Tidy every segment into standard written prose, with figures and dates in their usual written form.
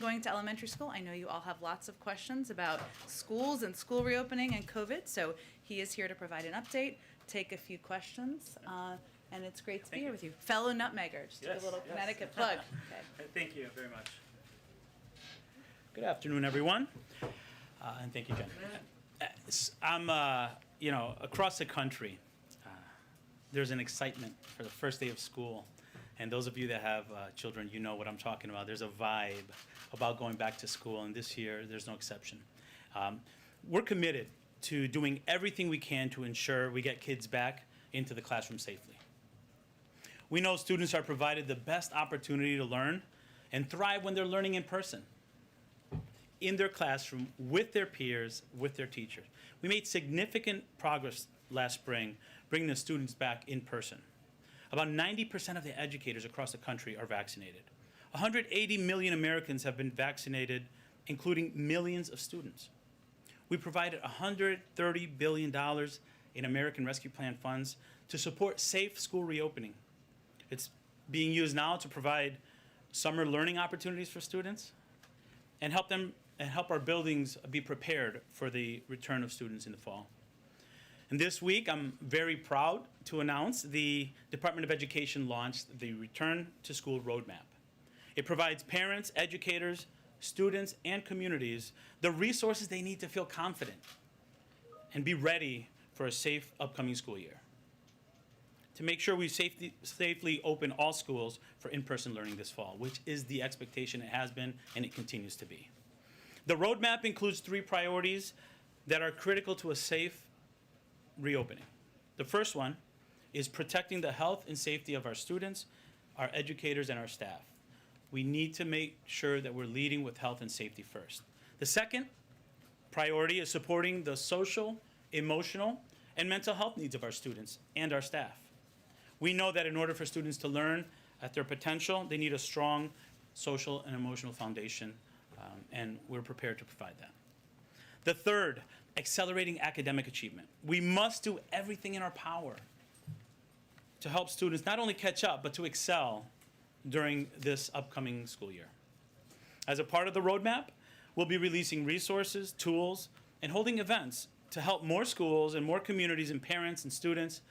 Going to elementary school, I know you all have lots of questions about schools and school reopening and COVID, so he is here to provide an update, take a few questions, and it's great to be here with you. Fellow Nutmegger, just a little Connecticut plug. Okay. Thank you very much. Good afternoon, everyone, and thank you, Jen. I'm, across the country, there's an excitement for the first day of school. And those of you that have children, you know what I'm talking about. There's a vibe about going back to school, and this year there's no exception. We're committed to doing everything we can to ensure we get kids back into the classroom safely. We know students are provided the best opportunity to learn and thrive when they're learning in person, in their classroom, with their peers, with their teachers. We made significant progress last spring bringing the students back in person. About 90% of the educators across the country are vaccinated. 180 million Americans have been vaccinated, including millions of students. We provided $130 billion in American Rescue Plan funds to support safe school reopening. It's being used now to provide summer learning opportunities for students and help our buildings be prepared for the return of students in the fall. And this week, I'm very proud to announce the Department of Education launched the Return to School Roadmap. It provides parents, educators, students, and communities the resources they need to feel confident and be ready for a safe upcoming school year. To make sure we safely open all schools for in-person learning this fall, which is the expectation it has been and it continues to be. The roadmap includes 3 priorities that are critical to a safe reopening. The first one is protecting the health and safety of our students, our educators, and our staff. We need to make sure that we're leading with health and safety first. The second priority is supporting the social, emotional, and mental health needs of our students and our staff. We know that in order for students to learn at their potential, they need a strong social and emotional foundation, and we're prepared to provide that. The third, accelerating academic achievement. We must do everything in our power to help students not only catch up, but to excel during this upcoming school year. As a part of the roadmap, we'll be releasing resources, tools, and holding events to help more schools and more communities and parents and students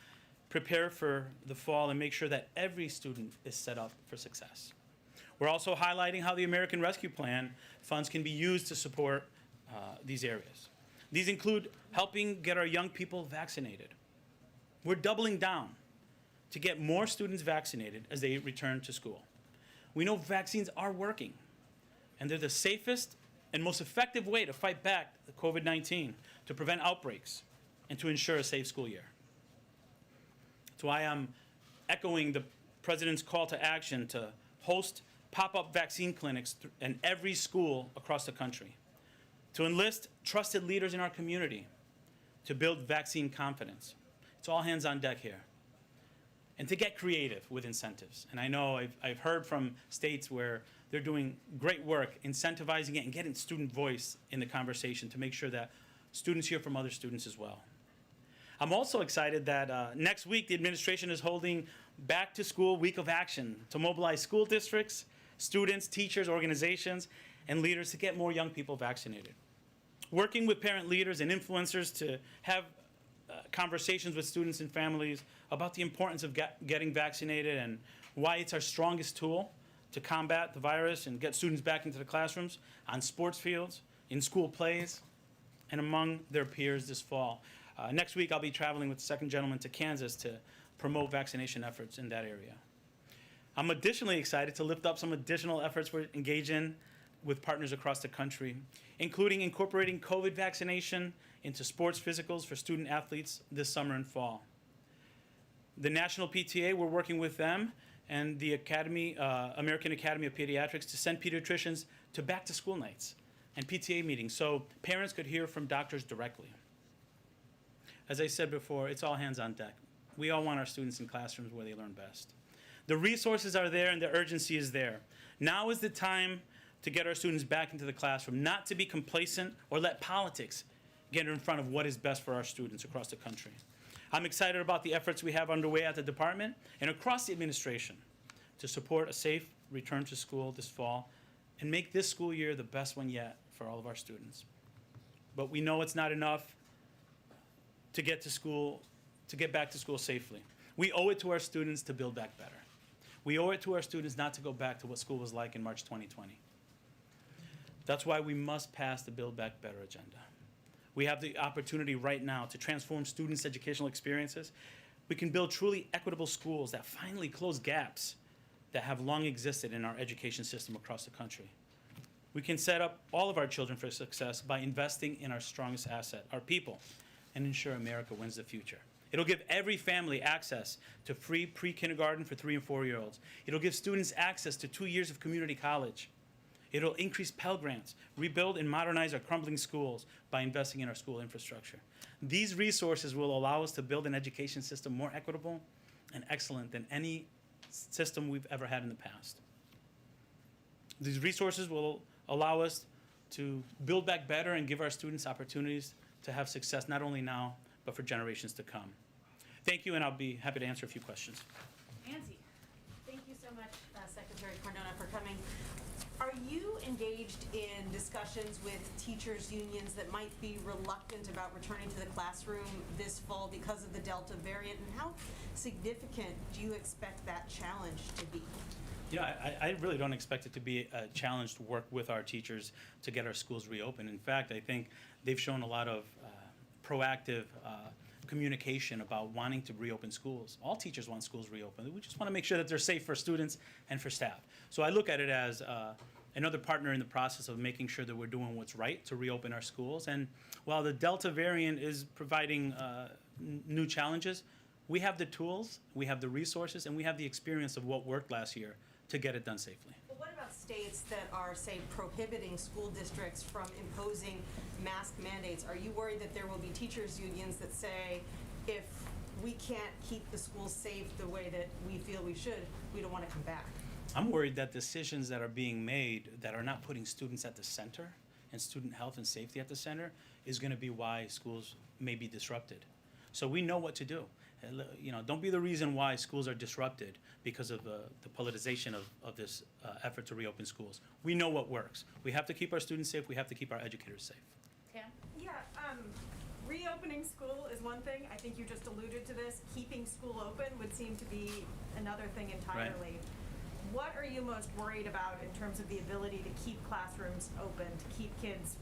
prepare for the fall and make sure that every student is set up for success. We're also highlighting how the American Rescue Plan funds can be used to support these areas. These include helping get our young people vaccinated. We're doubling down to get more students vaccinated as they return to school. We know vaccines are working, and they're the safest and most effective way to fight back the COVID-19, to prevent outbreaks, and to ensure a safe school year. That's why I'm echoing the President's call to action to host pop-up vaccine clinics in every school across the country, to enlist trusted leaders in our community, to build vaccine confidence. It's all hands on deck here. And to get creative with incentives. And I know I've heard from states where they're doing great work incentivizing it and getting student voice in the conversation to make sure that students hear from other students as well. I'm also excited that next week the administration is holding Back to School Week of Action to mobilize school districts, students, teachers, organizations, and leaders to get more young people vaccinated. Working with parent leaders and influencers to have conversations with students and families about the importance of getting vaccinated and why it's our strongest tool to combat the virus and get students back into the classrooms, on sports fields, in school plays, and among their peers this fall. Next week, I'll be traveling with the second gentleman to Kansas to promote vaccination efforts in that area. I'm additionally excited to lift up some additional efforts we're engaged in with partners across the country, including incorporating COVID vaccination into sports physicals for student athletes this summer and fall. The National PTA, we're working with them and the American Academy of Pediatrics to send pediatricians to back-to-school nights and PTA meetings so parents could hear from doctors directly. As I said before, it's all hands on deck. We all want our students in classrooms where they learn best. The resources are there and the urgency is there. Now is the time to get our students back into the classroom, not to be complacent or let politics get in front of what is best for our students across the country. I'm excited about the efforts we have underway at the department and across the administration to support a safe return to school this fall and make this school year the best one yet for all of our students. But we know it's not enough to get back to school safely. We owe it to our students to build back better. We owe it to our students not to go back to what school was like in March 2020. That's why we must pass the Build Back Better agenda. We have the opportunity right now to transform students' educational experiences. We can build truly equitable schools that finally close gaps that have long existed in our education system across the country. We can set up all of our children for success by investing in our strongest asset, our people, and ensure America wins the future. It'll give every family access to free pre-kindergarten for 3 and 4-year-olds. It'll give students access to 2 years of community college. It'll increase Pell Grants, rebuild and modernize our crumbling schools by investing in our school infrastructure. These resources will allow us to build an education system more equitable and excellent than any system we've ever had in the past. These resources will allow us to build back better and give our students opportunities to have success not only now, but for generations to come. Thank you, and I'll be happy to answer a few questions. Nancy. Thank you so much, Secretary Cardona, for coming. Are you engaged in discussions with teachers' unions that might be reluctant about returning to the classroom this fall because of the Delta variant? And how significant do you expect that challenge to be? You know, I really don't expect it to be a challenge to work with our teachers to get our schools reopened. In fact, I think they've shown a lot of proactive communication about wanting to reopen schools. All teachers want schools reopened. We just want to make sure that they're safe for students and for staff. So I look at it as another partner in the process of making sure that we're doing what's right to reopen our schools. And while the Delta variant is providing new challenges, we have the tools, we have the resources, and we have the experience of what worked last year to get it done safely. But what about states that are, say, prohibiting school districts from imposing mask mandates? Are you worried that there will be teachers' unions that say, if we can't keep the schools safe the way that we feel we should, we don't want to come back? I'm worried that decisions that are being made that are not putting students at the center and student health and safety at the center is going to be why schools may be disrupted. So we know what to do. You know, don't be the reason why schools are disrupted because of the politicization of this effort to reopen schools. We know what works. We have to keep our students safe. We have to keep our educators safe. Tam? Yeah, reopening school is one thing. I think you just alluded to this. Keeping school open would seem to be another thing entirely. Right. What are you most worried about in terms of the ability to keep classrooms open, to keep kids,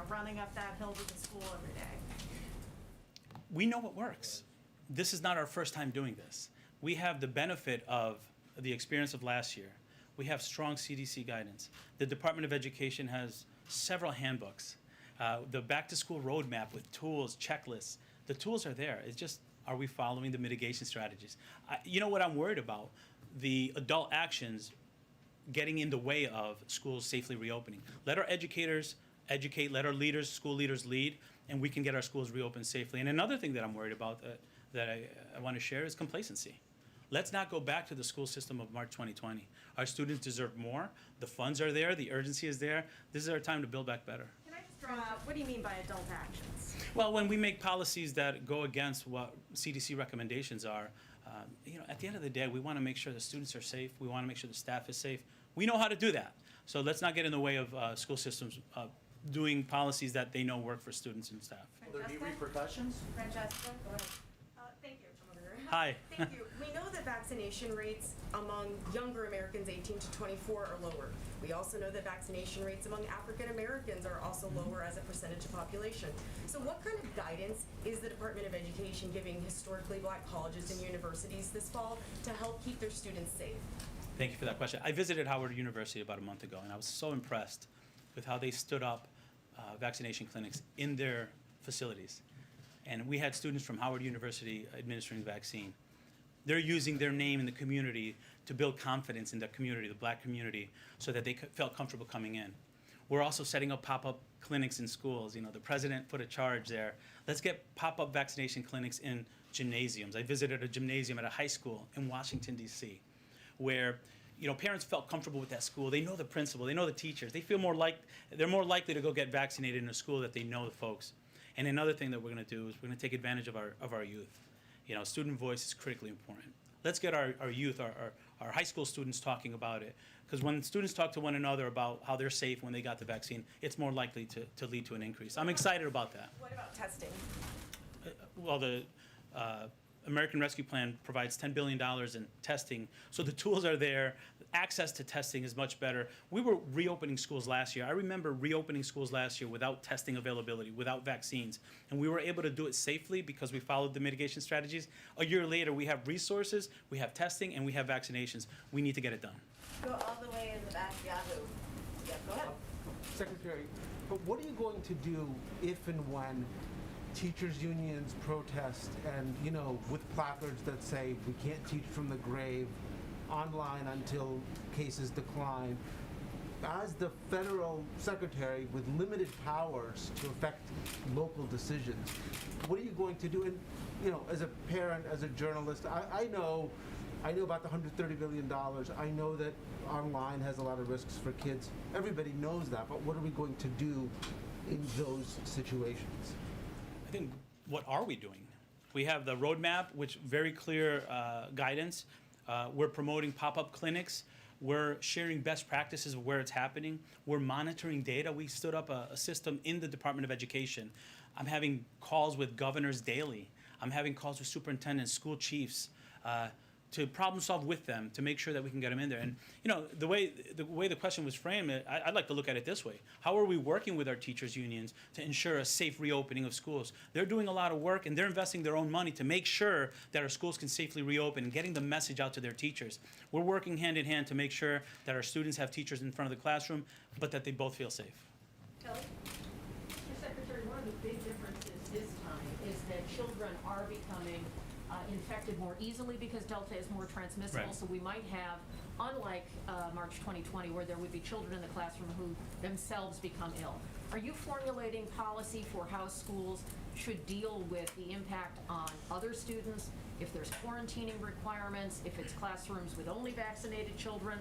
running up that hill to the school every day? We know what works. This is not our first time doing this. We have the benefit of the experience of last year. We have strong CDC guidance. The Department of Education has several handbooks. The back-to-school roadmap with tools, checklists. The tools are there. It's just, are we following the mitigation strategies? You know what I'm worried about? The adult actions getting in the way of schools safely reopening. Let our educators educate, let our leaders, school leaders lead, and we can get our schools reopened safely. And another thing that I'm worried about that I want to share is complacency. Let's not go back to the school system of March 2020. Our students deserve more. The funds are there. The urgency is there. This is our time to build back better. Can I just throw out, what do you mean by adult actions? Well, when we make policies that go against what CDC recommendations are, at the end of the day, we want to make sure the students are safe. We want to make sure the staff is safe. We know how to do that. So let's not get in the way of school systems doing policies that they know work for students and staff. Will there be repercussions? Francesca, go ahead. Thank you. Hi. Thank you. We know that vaccination rates among younger Americans 18 to 24 are lower. We also know that vaccination rates among African Americans are also lower as a percentage of population. So what kind of guidance is the Department of Education giving historically black colleges and universities this fall to help keep their students safe? Thank you for that question. I visited Howard University about a month ago, and I was so impressed with how they stood up vaccination clinics in their facilities. And we had students from Howard University administering the vaccine. They're using their name in the community to build confidence in the community, the black community, so that they felt comfortable coming in. We're also setting up pop-up clinics in schools. The president put a charge there. Let's get pop-up vaccination clinics in gymnasiums. I visited a gymnasium at a high school in Washington, D.C., where parents felt comfortable with that school. They know the principal. They know the teachers. They feel they're more likely to go get vaccinated in a school that they know the folks. And another thing that we're going to do is we're going to take advantage of our youth. Student voice is critically important. Let's get our youth, our high school students talking about it. Because when students talk to one another about how they're safe when they got the vaccine, it's more likely to lead to an increase. I'm excited about that. What about testing? Well, the American Rescue Plan provides $10 billion in testing, so the tools are there. Access to testing is much better. We were reopening schools last year. I remember reopening schools last year without testing availability, without vaccines, and we were able to do it safely because we followed the mitigation strategies. A year later, we have resources, we have testing, and we have vaccinations. We need to get it done. Go all the way in the back, Yahoo. Yeah, go ahead. Secretary, but what are you going to do if and when teachers' unions protest and, you know, with placards that say we can't teach from the grave, online until cases decline? As the federal secretary with limited powers to affect local decisions, what are you going to do? And, you know, as a parent, as a journalist, I know about the $130 billion. I know that online has a lot of risks for kids. Everybody knows that, but what are we going to do in those situations? I think, what are we doing? We have the roadmap, which very clear guidance. We're promoting pop-up clinics. We're sharing best practices of where it's happening. We're monitoring data. We stood up a system in the Department of Education. I'm having calls with governors daily. I'm having calls with superintendents, school chiefs, to problem solve with them, to make sure that we can get them in there. And you know, the way the question was framed, I'd like to look at it this way: how are we working with our teachers' unions to ensure a safe reopening of schools? They're doing a lot of work, and they're investing their own money to make sure that our schools can safely reopen and getting the message out to their teachers. We're working hand in hand to make sure that our students have teachers in front of the classroom, but that they both feel safe. Kelly? Mr. Secretary, one of the big differences this time is that children are becoming infected more easily because Delta is more transmissible. Right. So we might have, unlike March 2020, where there would be children in the classroom who themselves become ill. Are you formulating policy for how schools should deal with the impact on other students, if there's quarantining requirements, if it's classrooms with only vaccinated children,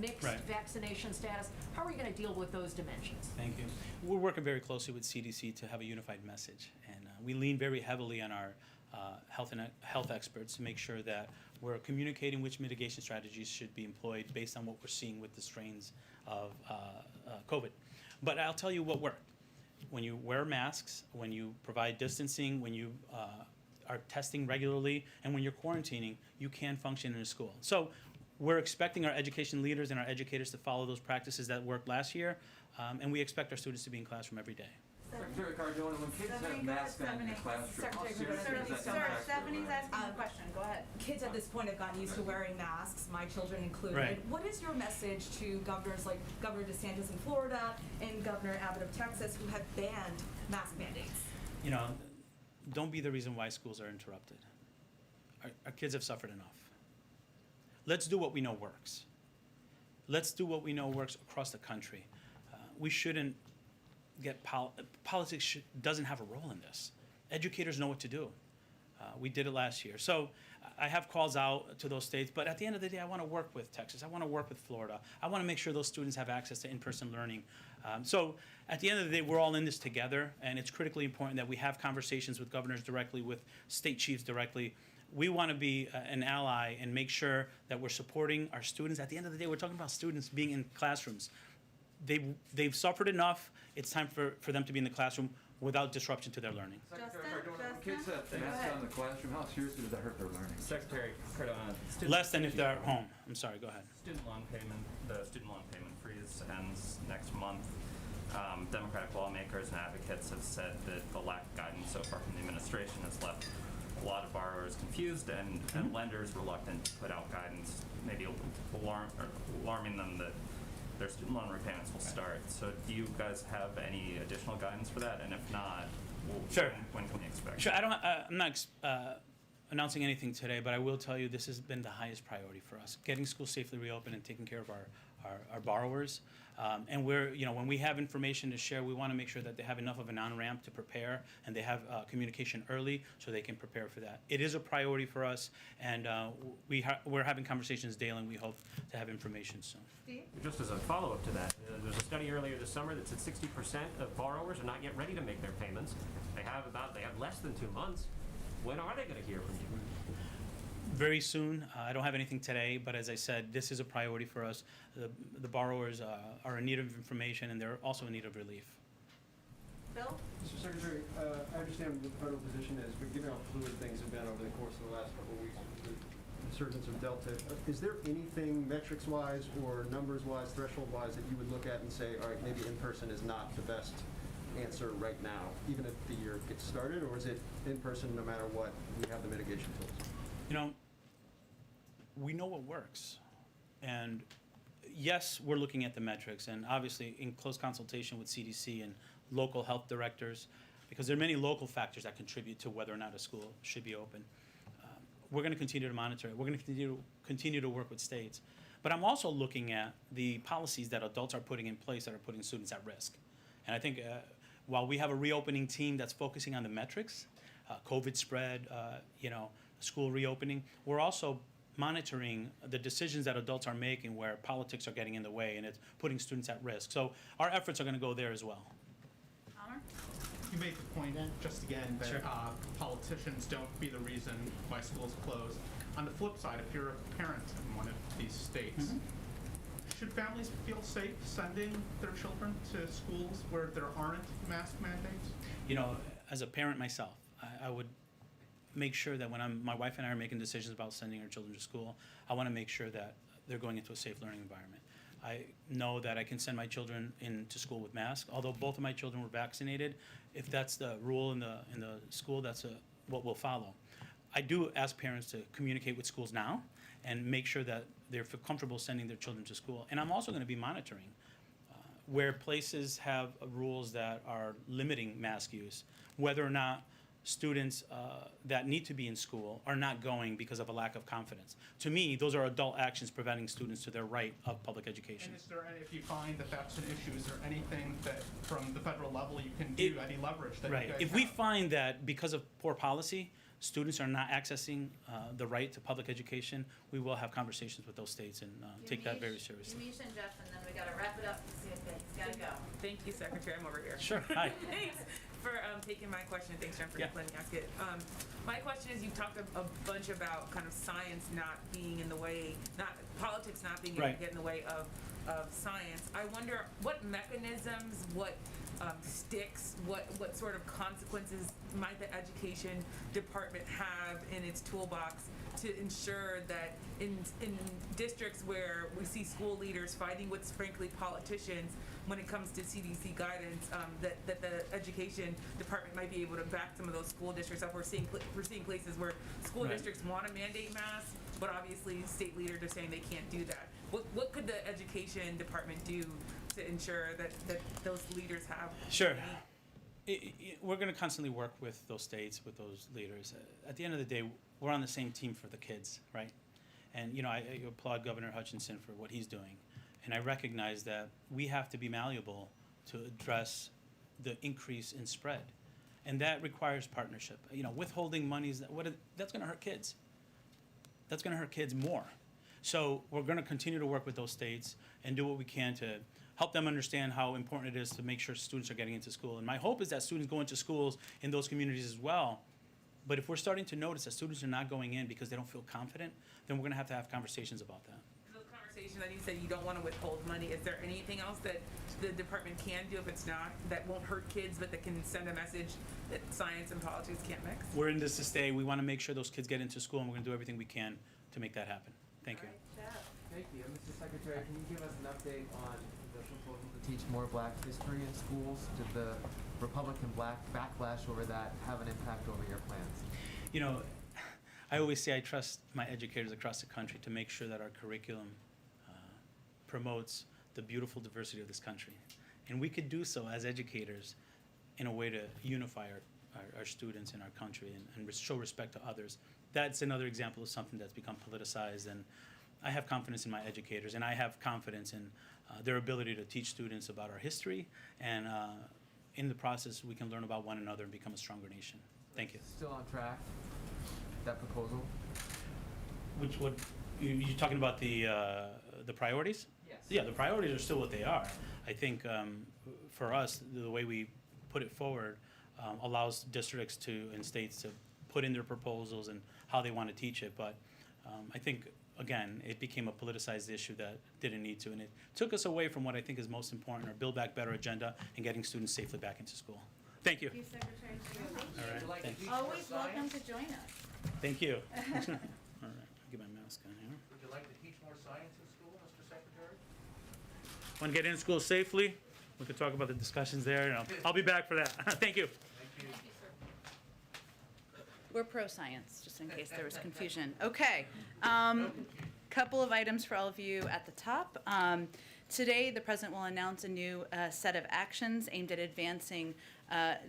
mixed Right. vaccination status? How are you going to deal with those dimensions? Thank you. We're working very closely with CDC to have a unified message, and we lean very heavily on our health experts to make sure that we're communicating which mitigation strategies should be employed based on what we're seeing with the strains of COVID. But I'll tell you what worked. When you wear masks, when you provide distancing, when you are testing regularly, and when you're quarantining, you can function in a school. So we're expecting our education leaders and our educators to follow those practices that worked last year, and we expect our students to be in classroom every day. Secretary Cardona, when kids have masks on in the classroom, how serious does that Sir, impact their Stephanie's learning? asking a question. Go ahead. Kids at this point have gotten used to wearing masks, my children included. Right. What is your message to governors like Governor DeSantis in Florida and Governor Abbott of Texas who have banned mask mandates? You know, don't be the reason why schools are interrupted. Our kids have suffered enough. Let's do what we know works. Let's do what we know works across the country. We shouldn't get politics doesn't have a role in this. Educators know what to do. We did it last year. So I have calls out to those states, but at the end of the day, I want to work with Texas. I want to work with Florida. I want to make sure those students have access to in-person learning. So at the end of the day, we're all in this together, and it's critically important that we have conversations with governors directly, with state chiefs directly. We want to be an ally and make sure that we're supporting our students. At the end of the day, we're talking about students being in classrooms. They've suffered enough. It's time for them to be in the classroom without disruption to their learning. Secretary Cardona, when kids have masks on in the classroom, how seriously does that hurt their learning? Secretary Cardona, Less than if they're at home. I'm sorry, go ahead. the student loan payment freeze ends next month. Democratic lawmakers and advocates have said that the lack of guidance so far from the administration has left a lot of borrowers confused and lenders reluctant to put out guidance, maybe alarming them that their student loan repayments will start. So do you guys have any additional guidance for that? And if not, Sure. when can we expect Sure, it? I'm not announcing anything today, but I will tell you this has been the highest priority for us, getting schools safely reopened and taking care of our borrowers. And when we have information to share, we want to make sure that they have enough of an on-ramp to prepare and they have communication early so they can prepare for that. It is a priority for us, and we're having conversations daily, and we hope to have information soon. Steve? Just as a follow-up to that, there was a study earlier this summer that said 60% of borrowers are not yet ready to make their payments. They have less than 2 months. When are they going to hear from you? Very soon. I don't have anything today, but as I said, this is a priority for us. The borrowers are in need of information, and they're also in need of relief. Bill? Mr. Secretary, I understand what the federal position is, but given how fluid things have been over the course of the last couple of weeks with the resurgence of Delta, is there anything metrics-wise or numbers-wise, threshold-wise, that you would look at and say, all right, maybe in-person is not the best answer right now, even if the year gets started, or is it in-person no matter what, we have the mitigation tools? You know, we know what works. And yes, we're looking at the metrics, and obviously in close consultation with CDC and local health directors, because there are many local factors that contribute to whether or not a school should be open. We're going to continue to monitor it. We're going to continue to work with states. But I'm also looking at the policies that adults are putting in place that are putting students at risk. And I think while we have a reopening team that's focusing on the metrics, COVID spread, school reopening, we're also monitoring the decisions that adults are making where politics are getting in the way and it's putting students at risk. So our efforts are going to go there as well. You made the point just again that Sure. Politicians don't be the reason why schools close. On the flip side, if you're a parent in one of these states, should families feel safe sending their children to schools where there aren't mask mandates? You know, as a parent myself, I would make sure that when my wife and I are making decisions about sending our children to school, I want to make sure that they're going into a safe learning environment. I know that I can send my children into school with masks, although both of my children were vaccinated. If that's the rule in the school, that's what we'll follow. I do ask parents to communicate with schools now and make sure that they're comfortable sending their children to school. And I'm also going to be monitoring where places have rules that are limiting mask use, whether or not students that need to be in school are not going because of a lack of confidence. To me, those are adult actions preventing students to their right of public education. And is there any, if you find that that's an issue, is there anything that from the federal level you can do, any leverage that you guys If have? we find that because of poor policy, students are not accessing the right to public education, we will have conversations with those states and take that very seriously. Yamiche and Jeff, and then we gotta wrap it up and see if it's gotta go. Thank you, Secretary. I'm over here. Sure, hi. Thanks for taking my question. Thanks, Jen, for letting me ask it. My question is, you've talked a bunch about kind of science not being in the way, politics not being able to get in the way of science. I wonder what mechanisms, what sticks, what sort of consequences might the education department have in its toolbox to ensure that in districts where we see school leaders fighting with, frankly, politicians when it comes to CDC guidance, that the education department might be able to back some of those school districts up. We're seeing places where school districts want to mandate masks, but obviously state leaders are saying they can't do that. What could the education department do to ensure that those leaders have? Sure. We're going to constantly work with those states, with those leaders. At the end of the day, we're on the same team for the kids, right? And, I applaud Governor Hutchinson for what he's doing. And I recognize that we have to be malleable to address the increase in spread. And that requires partnership. Withholding monies, that's going to hurt kids. That's going to hurt kids more. So we're going to continue to work with those states and do what we can to help them understand how important it is to make sure students are getting into school. And my hope is that students go into schools in those communities as well. But if we're starting to notice that students are not going in because they don't feel confident, then we're going to have conversations about that. Those conversations that you said you don't want to withhold money, is there anything else that the department can do if it's not, that won't hurt kids, but that can send a message that science and politics can't mix? We're in this to stay. We want to make sure those kids get into school, and we're going to do everything we can to make that happen. Thank you. Thank you. Mr. Secretary, can you give us an update on the proposal to teach more Black history in schools? Did the Republican Black backlash over that have an impact over your plans? I always say I trust my educators across the country to make sure that our curriculum promotes the beautiful diversity of this country. And we could do so as educators in a way to unify our students in our country and show respect to others. That's another example of something that's become politicized, and I have confidence in my educators, and I have confidence in their ability to teach students about our history, and in the process we can learn about one another and become a stronger nation. Thank you. Still on track, that proposal? You talking about the priorities? Yes. Yeah, the priorities are still what they are. I think for us, the way we put it forward allows districts and states to put in their proposals and how they want to teach it. But I think, again, it became a politicized issue that didn't need to, and it took us away from what I think is most important, our Build Back Better agenda and getting students safely back into school. Thank you. Thank you, Secretary. All right, thanks. Always welcome to join us. Thank you. All right, I'll get my mask on here. Would you like to teach more science in school, Mr. Secretary? Want to get into school safely? We could talk about the discussions there. You know, I'll be back for that. Thank you. Thank you. We're pro-science, just in case there was confusion. Okay, couple of items for all of you at the top. Today, the President will announce a new set of actions aimed at advancing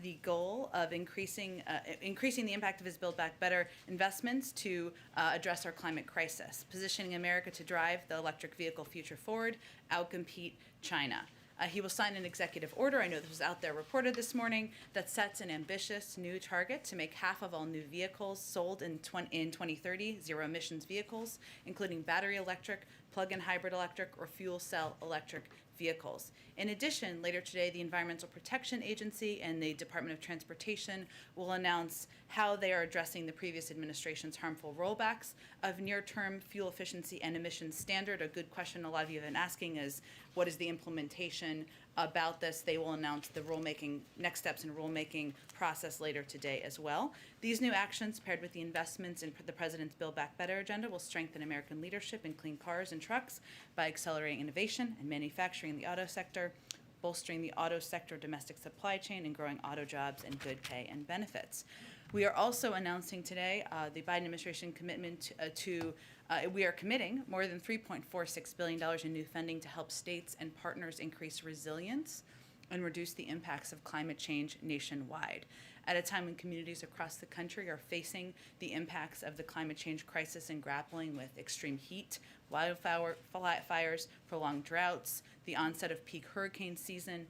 the goal of increasing the impact of his Build Back Better investments to address our climate crisis, positioning America to drive the electric vehicle future forward, outcompete China. He will sign an executive order, I know this was out there reported this morning, that sets an ambitious new target to make half of all new vehicles sold in 2030 zero emissions vehicles, including battery electric, plug-in hybrid electric, or fuel cell electric vehicles. In addition, later today, the Environmental Protection Agency and the Department of Transportation will announce how they are addressing the previous administration's harmful rollbacks of near-term fuel efficiency and emissions standard. A good question a lot of you have been asking is, what is the implementation about this? They will announce the next steps in rulemaking process later today as well. These new actions, paired with the investments in the President's Build Back Better agenda, will strengthen American leadership in clean cars and trucks by accelerating innovation and manufacturing in the auto sector, bolstering the auto sector domestic supply chain, and growing auto jobs and good pay and benefits. We are also announcing today the Biden administration commitment we are committing more than $3.46 billion in new funding to help states and partners increase resilience and reduce the impacts of climate change nationwide. At a time when communities across the country are facing the impacts of the climate change crisis and grappling with extreme heat, wildfires, prolonged droughts, the onset of peak hurricane season,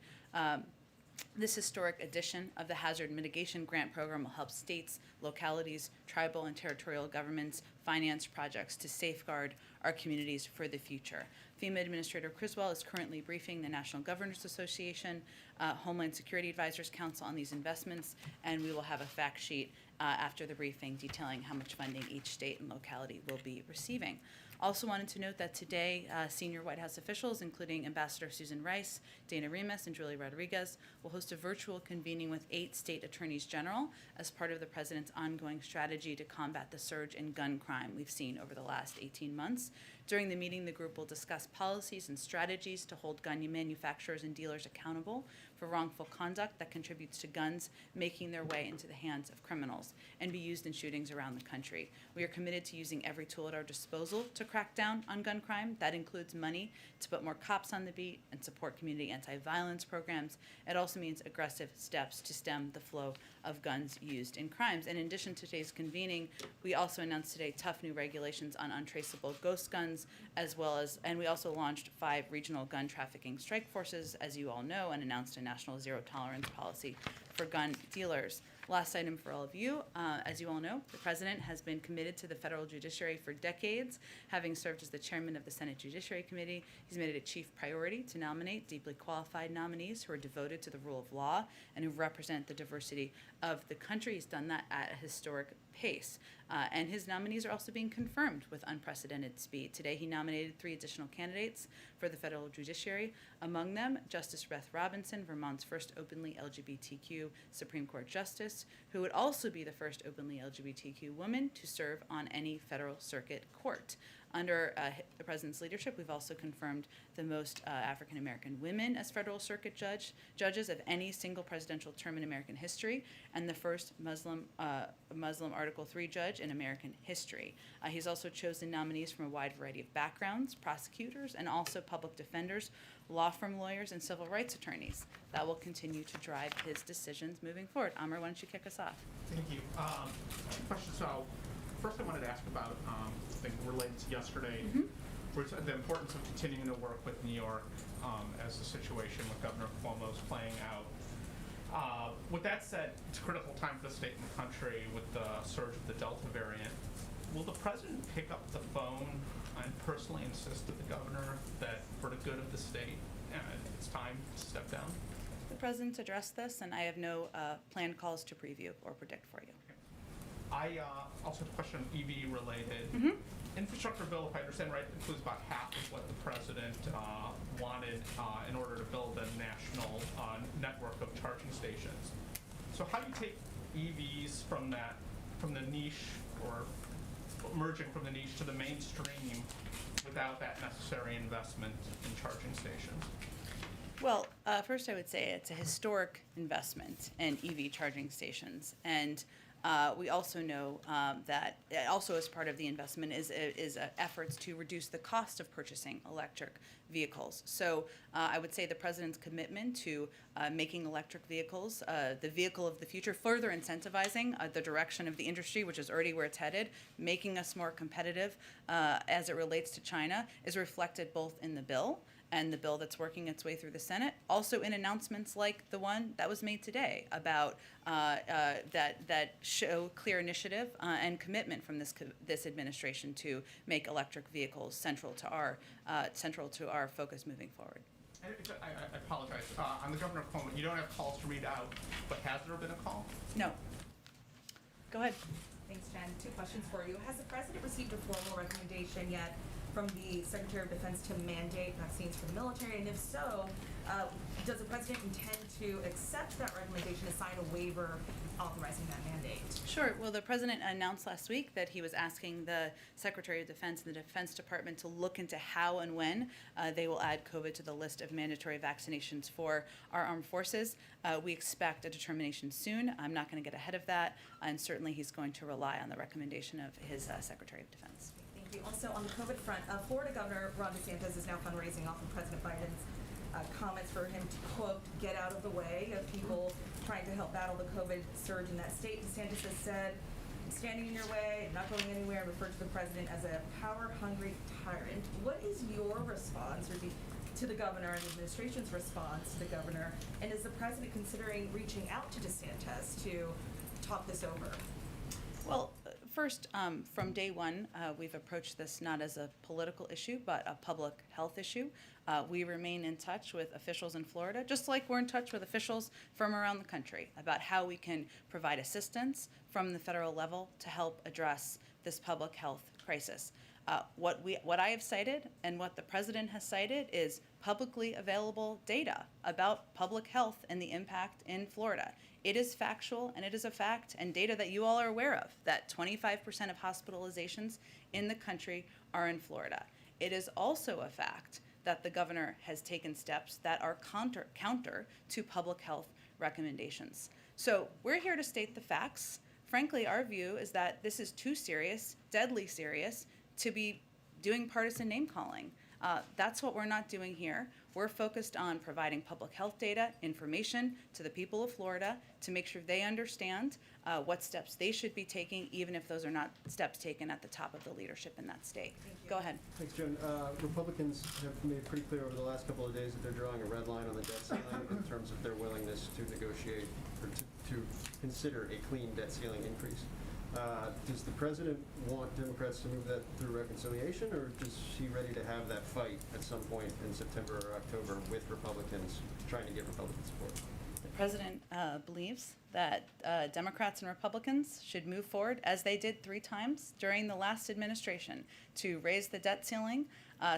this historic addition of the Hazard Mitigation Grant Program will help states, localities, tribal and territorial governments finance projects to safeguard our communities for the future. FEMA Administrator Criswell is currently briefing the National Governors Association, Homeland Security Advisors Council on these investments, and we will have a fact sheet after the briefing detailing how much funding each state and locality will be receiving. Also wanted to note that today, senior White House officials, including Ambassador Susan Rice, Dana Remus, and Julie Rodriguez, will host a virtual convening with 8 state attorneys general as part of the President's ongoing strategy to combat the surge in gun crime we've seen over the last 18 months. During the meeting, the group will discuss policies and strategies to hold gun manufacturers and dealers accountable for wrongful conduct that contributes to guns making their way into the hands of criminals and be used in shootings around the country. We are committed to using every tool at our disposal to crack down on gun crime. That includes money to put more cops on the beat and support community anti-violence programs. It also means aggressive steps to stem the flow of guns used in crimes. And in addition to today's convening, we also announced today tough new regulations on untraceable ghost guns, and we also launched 5 regional gun trafficking strike forces, as you all know, and announced a national zero tolerance policy for gun dealers. Last item for all of you, as you all know, the President has been committed to the federal judiciary for decades, having served as the chairman of the Senate Judiciary Committee. He's made it a chief priority to nominate deeply qualified nominees who are devoted to the rule of law and who represent the diversity of the country. He's done that at a historic pace. And his nominees are also being confirmed with unprecedented speed. Today, he nominated 3 additional candidates for the federal judiciary. Among them, Justice Beth Robinson, Vermont's first openly LGBTQ Supreme Court justice, who would also be the first openly LGBTQ woman to serve on any federal circuit court. Under the President's leadership, we've also confirmed the most African American women as federal circuit judges of any single presidential term in American history, and the first Muslim Article III judge in American history. He's also chosen nominees from a wide variety of backgrounds, prosecutors, and also public defenders, law firm lawyers, and civil rights attorneys. That will continue to drive his decisions moving forward. Amr, why don't you kick us off? Thank you. 2 questions. So, first I wanted to ask about thing related to yesterday, which the importance of continuing to work with New York as the situation with Governor Cuomo is playing out. With that said, it's a critical time for the state and the country with the surge of the Delta variant. Will the President pick up the phone and personally insist to the governor that for the good of the state, it's time to step down? The President's addressed this, and I have no planned calls to preview or predict for you. I also have a question EV related. Mhm. Infrastructure bill, if I understand right, includes about half of what the president wanted in order to build a national network of charging stations. So how do you take EVs from the niche, or merging from the niche to the mainstream without that necessary investment in charging stations? Well, first I would say it's a historic investment in EV charging stations, and we also know that also as part of the investment is efforts to reduce the cost of purchasing electric vehicles. So I would say the president's commitment to making electric vehicles the vehicle of the future, further incentivizing the direction of the industry, which is already where it's headed, making us more competitive as it relates to China, is reflected both in the bill and the bill that's working its way through the Senate, also in announcements like the one that was made today about that show clear initiative and commitment from this administration to make electric vehicles central to our focus moving forward. And I apologize. On the Governor Cuomo, you don't have calls to read out, but has there been a call? No. Go ahead. Thanks, Jen. 2 questions for you. Has the president received a formal recommendation yet from the Secretary of Defense to mandate vaccines for the military? And if so, does the president intend to accept that recommendation to sign a waiver authorizing that mandate? Sure. Well, the president announced last week that he was asking the Secretary of Defense and the Defense Department to look into how and when they will add COVID to the list of mandatory vaccinations for our armed forces. We expect a determination soon. I'm not going to get ahead of that, and certainly he's going to rely on the recommendation of his Secretary of Defense. Thank you. Also, on the COVID front, Florida Governor Ron DeSantis is now fundraising off of President Biden's comments for him to, quote, get out of the way of people trying to help battle the COVID surge in that state. DeSantis has said, I'm standing in your way, I'm not going anywhere, and referred to the president as a power-hungry tyrant. What is your response to the governor and the administration's response to the governor? And is the president considering reaching out to DeSantis to talk this over? Well, first, from day one, we've approached this not as a political issue, but a public health issue. We remain in touch with officials in Florida, just like we're in touch with officials from around the country about how we can provide assistance from the federal level to help address this public health crisis. What I have cited and what the president has cited is publicly available data about public health and the impact in Florida. It is factual, and it is a fact, and data that you all are aware of, that 25% of hospitalizations in the country are in Florida. It is also a fact that the governor has taken steps that are counter to public health recommendations. So we're here to state the facts. Frankly, our view is that this is too serious, deadly serious, to be doing partisan name-calling. That's what we're not doing here. We're focused on providing public health data, information to the people of Florida to make sure they understand what steps they should be taking, even if those are not steps taken at the top of the leadership in that state. Go ahead. Thanks, Jen. Republicans have made pretty clear over the last couple of days that they're drawing a red line on the debt ceiling in terms of their willingness to negotiate or to consider a clean debt ceiling increase. Does the president want Democrats to move that through reconciliation, or is he ready to have that fight at some point in September or October with Republicans, trying to get Republican support? The president believes that Democrats and Republicans should move forward, as they did 3 times during the last administration, to raise the debt ceiling,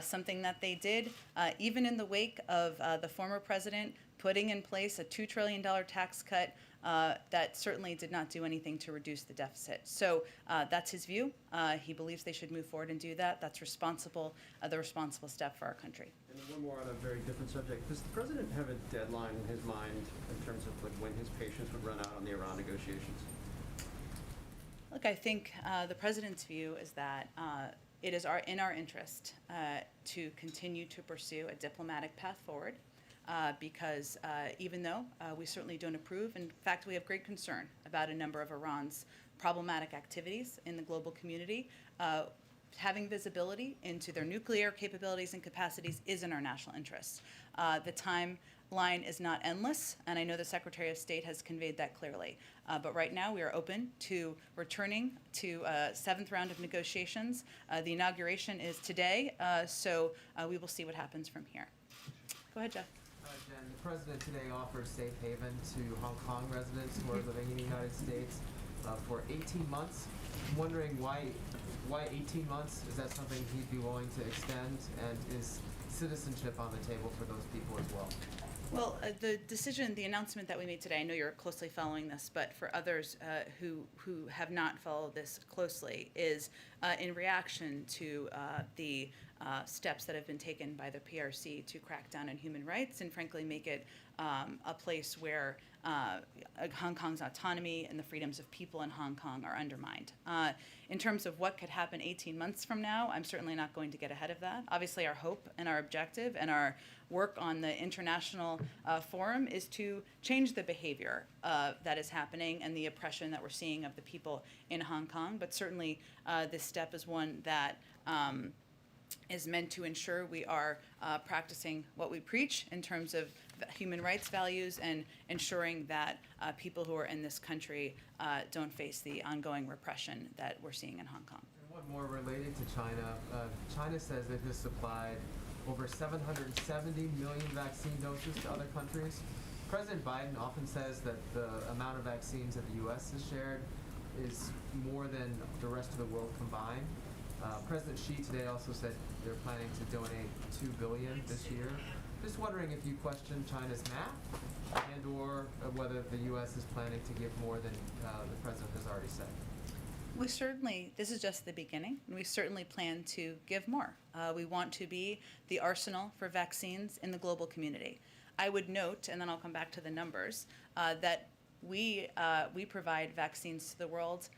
something that they did even in the wake of the former president putting in place a $2 trillion tax cut that certainly did not do anything to reduce the deficit. So that's his view. He believes they should move forward and do that. That's the responsible step for our country. And then one more on a very different subject. Does the president have a deadline in his mind in terms of like when his patience would run out on the Iran negotiations? Look, I think the president's view is that it is in our interest to continue to pursue a diplomatic path forward. Because even though we certainly don't approve, in fact, we have great concern about a number of Iran's problematic activities in the global community, having visibility into their nuclear capabilities and capacities is in our national interest. The timeline is not endless, and I know the Secretary of State has conveyed that clearly. But right now, we are open to returning to a 7th round of negotiations. The inauguration is today, so we will see what happens from here. Go ahead, Jeff. Jen, the president today offers safe haven to Hong Kong residents who are living in the United States. for 18 months. I'm wondering why 18 months? Is that something he'd be willing to extend? And is citizenship on the table for those people as well? Well, the decision, the announcement that we made today, I know you're closely following this, but for others who have not followed this closely, is in reaction to the steps that have been taken by the PRC to crack down on human rights and frankly make it a place where Hong Kong's autonomy and the freedoms of people in Hong Kong are undermined. In terms of what could happen 18 months from now, I'm certainly not going to get ahead of that. Obviously, our hope and our objective and our work on the international forum is to change the behavior that is happening and the oppression that we're seeing of the people in Hong Kong. But certainly, this step is one that is meant to ensure we are practicing what we preach in terms of human rights values and ensuring that people who are in this country don't face the ongoing repression that we're seeing in Hong Kong. And one more related to China. China says it has supplied over 770 million vaccine doses to other countries. President Biden often says that the amount of vaccines that the U.S. has shared is more than the rest of the world combined. President Xi today also said they're planning to donate $2 billion this year. Just wondering if you question China's math and/or whether the U.S. is planning to give more than the president has already said. We certainly, this is just the beginning, and we certainly plan to give more. We want to be the arsenal for vaccines in the global community. I would note, and then I'll come back to the numbers, that we provide vaccines to the world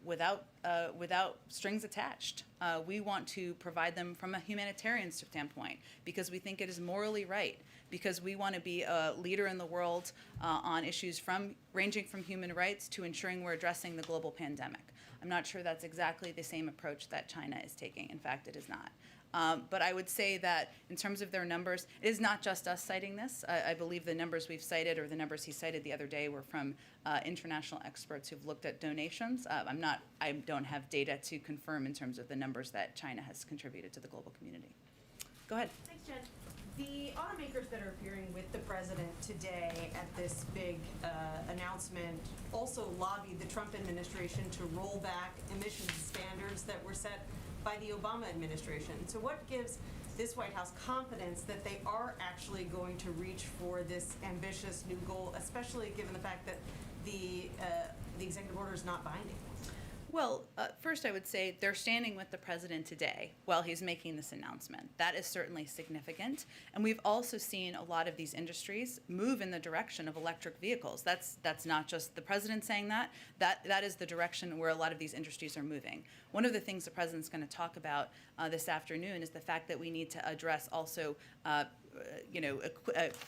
without strings attached. We want to provide them from a humanitarian standpoint because we think it is morally right, because we want to be a leader in the world on issues ranging from human rights to ensuring we're addressing the global pandemic. I'm not sure that's exactly the same approach that China is taking. In fact, it is not. But I would say that in terms of their numbers, it is not just us citing this. I believe the numbers we've cited, or the numbers he cited the other day, were from international experts who've looked at donations. I don't have data to confirm in terms of the numbers that China has contributed to the global community. Go ahead. Thanks, Jen. The automakers that are appearing with the president today at this big announcement also lobbied the Trump administration to roll back emissions standards that were set by the Obama administration. So what gives this White House confidence that they are actually going to reach for this ambitious new goal, especially given the fact that the executive order is not binding? Well, first I would say they're standing with the president today while he's making this announcement. That is certainly significant. And we've also seen a lot of these industries move in the direction of electric vehicles. That's not just the president saying that. That is the direction where a lot of these industries are moving. One of the things the president's going to talk about this afternoon is the fact that we need to address also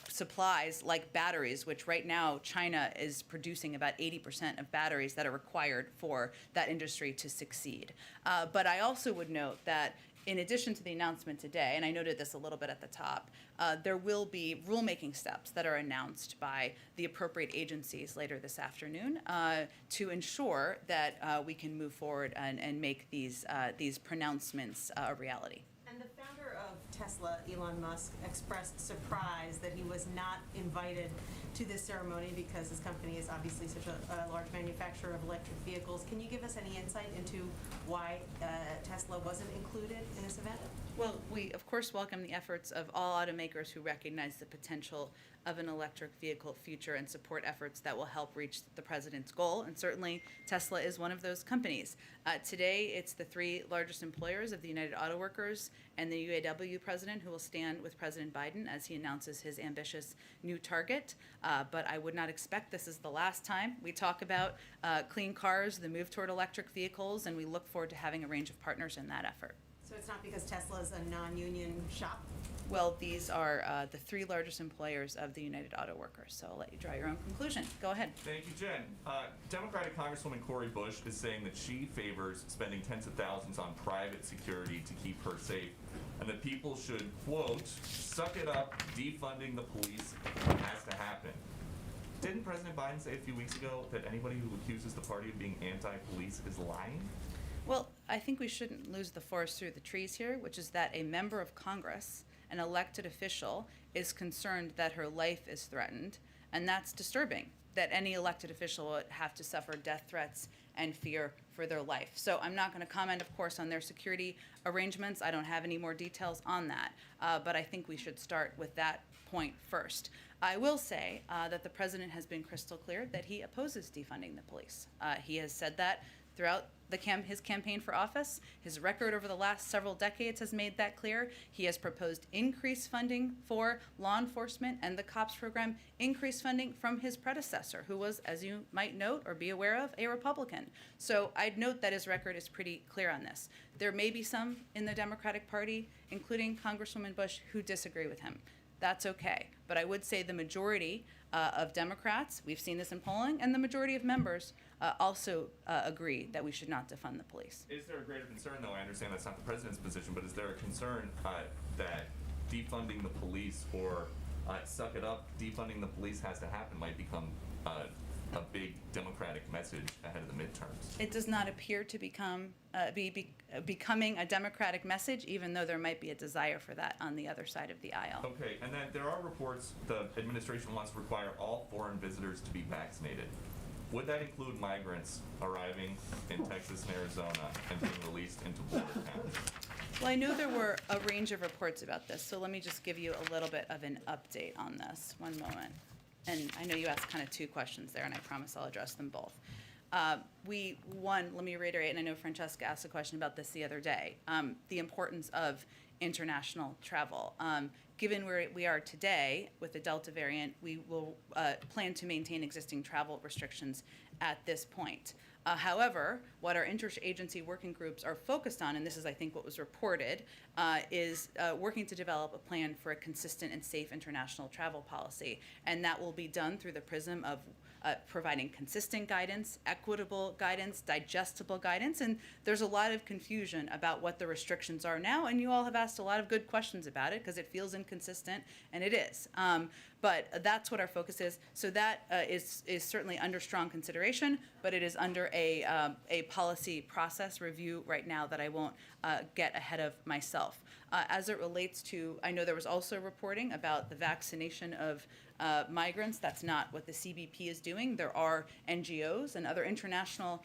supplies like batteries, which right now China is producing about 80% of batteries that are required for that industry to succeed. But I also would note that in addition to the announcement today, and I noted this a little bit at the top, there will be rulemaking steps that are announced by the appropriate agencies later this afternoon to ensure that we can move forward and make these pronouncements a reality. And the founder of Tesla, Elon Musk, expressed surprise that he was not invited to this ceremony because his company is obviously such a large manufacturer of electric vehicles. Can you give us any insight into why Tesla wasn't included in this event? Well, we, of course, welcome the efforts of all automakers who recognize the potential of an electric vehicle future and support efforts that will help reach the president's goal. And certainly, Tesla is one of those companies. Today, it's the three largest employers of the United Auto Workers and the UAW president who will stand with President Biden as he announces his ambitious new target. But I would not expect this is the last time we talk about clean cars, the move toward electric vehicles, and we look forward to having a range of partners in that effort. So it's not because Tesla is a non-union shop? Well, these are the three largest employers of the United Auto Workers, so I'll let you draw your own conclusion. Go ahead. Thank you, Jen. Democratic Congresswoman Cori Bush is saying that she favors spending tens of thousands on private security to keep her safe, and that people should, quote, suck it up, defunding the police has to happen. Didn't President Biden say a few weeks ago that anybody who accuses the party of being anti-police is lying? Well, I think we shouldn't lose the forest through the trees here, which is that a member of Congress, an elected official, is concerned that her life is threatened And that's disturbing, that any elected official would have to suffer death threats and fear for their life. So I'm not going to comment, of course, on their security arrangements. I don't have any more details on that. But I think we should start with that point first. I will say that the president has been crystal clear that he opposes defunding the police. He has said that throughout his campaign for office. His record over the last several decades has made that clear. He has proposed increased funding for law enforcement and the COPS program, increased funding from his predecessor, who was, as you might note or be aware of, a Republican. So I'd note that his record is pretty clear on this. There may be some in the Democratic Party, including Congresswoman Bush, who disagree with him. That's okay. But I would say the majority of Democrats, we've seen this in polling, and the majority of members also agree that we should not defund the police. Is there a greater concern, though? I understand that's not the president's position, but is there a concern that defunding the police or suck it up, defunding the police has to happen might become a big Democratic message ahead of the midterms? It does not appear to becoming a Democratic message, even though there might be a desire for that on the other side of the aisle. Okay, and then there are reports the administration wants to require all foreign visitors to be vaccinated. Would that include migrants arriving in Texas and Arizona and being released into border towns? Well, I know there were a range of reports about this, so let me just give you a little bit of an update on this. One moment. And I know you asked kind of two questions there, and I promise I'll address them both. Let me reiterate, and I know Francesca asked a question about this the other day, the importance of international travel. Given where we are today with the Delta variant, we will plan to maintain existing travel restrictions at this point. However, what our interagency working groups are focused on, and this is, I think, what was reported, is working to develop a plan for a consistent and safe international travel policy. And that will be done through the prism of providing consistent guidance, equitable guidance, digestible guidance. And there's a lot of confusion about what the restrictions are now, and you all have asked a lot of good questions about it because it feels inconsistent, and it is. But that's what our focus is. So that is certainly under strong consideration, but it is under a policy process review right now that I won't get ahead of myself. As it relates to, I know there was also reporting about the vaccination of migrants. That's not what the CBP is doing. There are NGOs and other international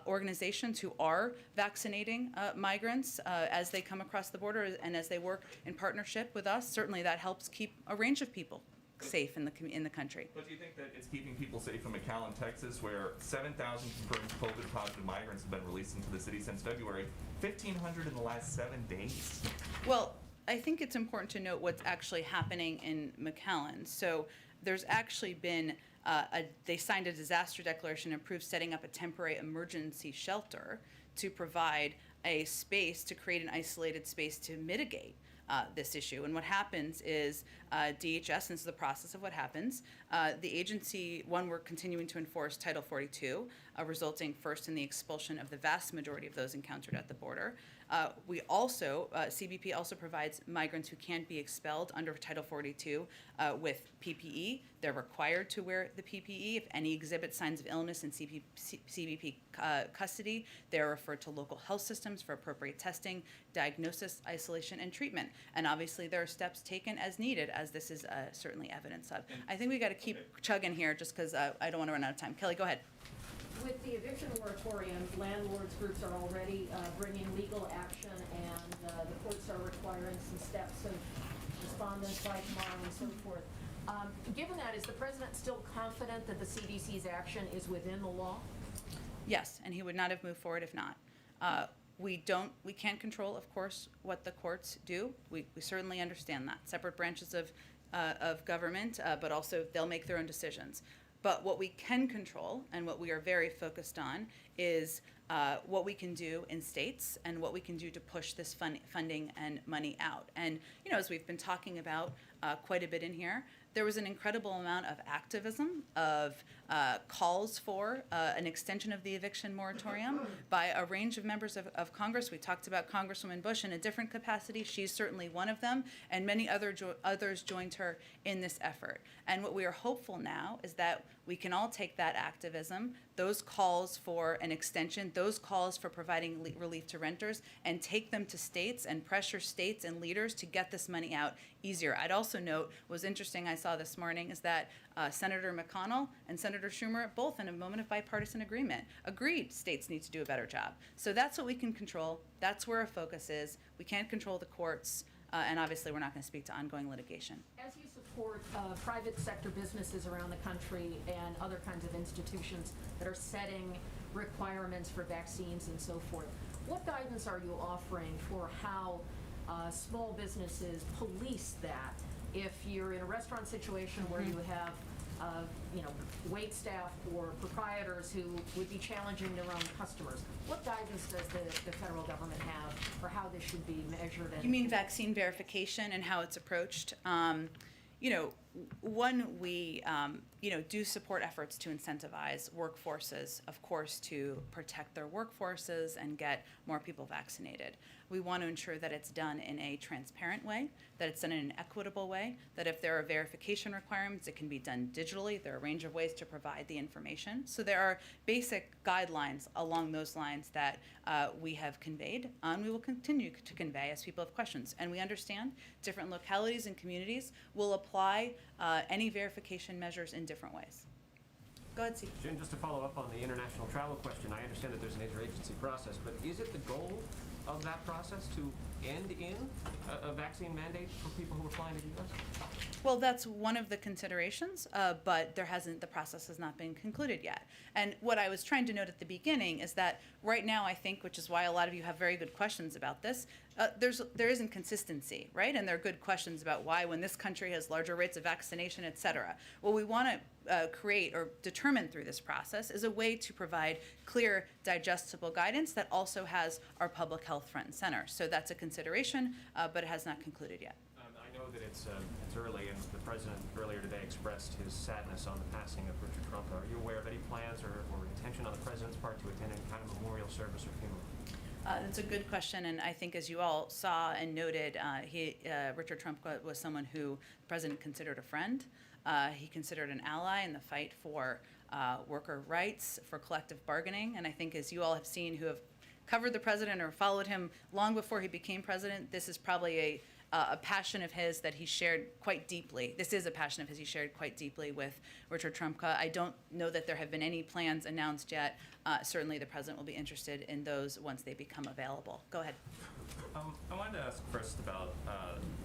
organizations who are vaccinating migrants as they come across the border and as they work in partnership with us. Certainly that helps keep a range of people safe in the country. But do you think that it's keeping people safe from McAllen, Texas, where 7,000 confirmed COVID-positive migrants have been released into the city since February, 1,500 in the last 7 days? Well, I think it's important to note what's actually happening in McAllen. So there's actually been, they signed a disaster declaration and approved setting up a temporary emergency shelter to provide a space, to create an isolated space to mitigate this issue. And what happens is DHS, and this is the process of what happens, the agency, we're continuing to enforce Title 42, resulting first in the expulsion of the vast majority of those encountered at the border. We also, CBP also provides migrants who can't be expelled under Title 42 with PPE. They're required to wear the PPE. If any exhibit signs of illness in CBP custody, they're referred to local health systems for appropriate testing, diagnosis, isolation, and treatment. And obviously there are steps taken as needed, as this is certainly evidence of. I think we got to keep chugging here just because I don't want to run out of time. Kelly, go ahead. With the eviction moratorium, landlords groups are already bringing legal action, and the courts are requiring some steps of respondents by tomorrow and so forth. Given that, is the president still confident that the CDC's action is within the law? Yes, and he would not have moved forward if not. We can't control, of course, what the courts do. We certainly understand that. Separate branches of government, but also they'll make their own decisions. But what we can control and what we are very focused on is what we can do in states and what we can do to push this funding and money out. And, as we've been talking about quite a bit in here, there was an incredible amount of activism, of calls for an extension of the eviction moratorium by a range of members of Congress. We talked about Congresswoman Bush in a different capacity. She's certainly one of them, and many others joined her in this effort. And what we are hopeful now is that we can all take that activism, those calls for an extension, those calls for providing relief to renters, and take them to states and pressure states and leaders to get this money out easier. I'd also note, was interesting, I saw this morning is that Senator McConnell and Senator Schumer, both in a moment of bipartisan agreement, agreed states need to do a better job. So that's what we can control. That's where our focus is. We can't control the courts, and obviously we're not going to speak to ongoing litigation. As you support private sector businesses around the country and other kinds of institutions that are setting requirements for vaccines and so forth, what guidance are you offering for how small businesses police that? If you're in a restaurant situation where you have wait staff or proprietors who would be challenging their own customers, what guidance does the federal government have for how this should be measured? You mean vaccine verification and how it's approached? One, we do support efforts to incentivize workforces, of course, to protect their workforces and get more people vaccinated. We want to ensure that it's done in a transparent way, that it's done in an equitable way, that if there are verification requirements, it can be done digitally. There are a range of ways to provide the information. So there are basic guidelines along those lines that we have conveyed, and we will continue to convey as people have questions. And we understand different localities and communities will apply any verification measures in different ways. Go ahead, Steve. Jen, just to follow up on the international travel question, I understand that there's an interagency process, but is it the goal of that process to end in a vaccine mandate for people who are flying to the U.S.? Well, that's one of the considerations, but the process has not been concluded yet. And what I was trying to note at the beginning is that right now, I think, which is why a lot of you have very good questions about this, there is inconsistency, right? And there are good questions about why, when this country has larger rates of vaccination, et cetera. What we want to create or determine through this process is a way to provide clear, digestible guidance that also has our public health front and center. So that's a consideration, but it has not concluded yet. I know that it's early, and the president earlier today expressed his sadness on the passing of Richard Trump. Are you aware of any plans or intention on the president's part to attend any kind of memorial service or funeral? That's a good question, and I think as you all saw and noted, Richard Trump was someone who the president considered a friend. He considered an ally in the fight for worker rights, for collective bargaining, and I think as you all have seen who have covered the president or followed him long before he became president, this is probably a passion of his that he shared quite deeply. This is a passion of his he shared quite deeply with Richard Trump. I don't know that there have been any plans announced yet. Certainly the president will be interested in those once they become available. Go ahead. I wanted to ask first about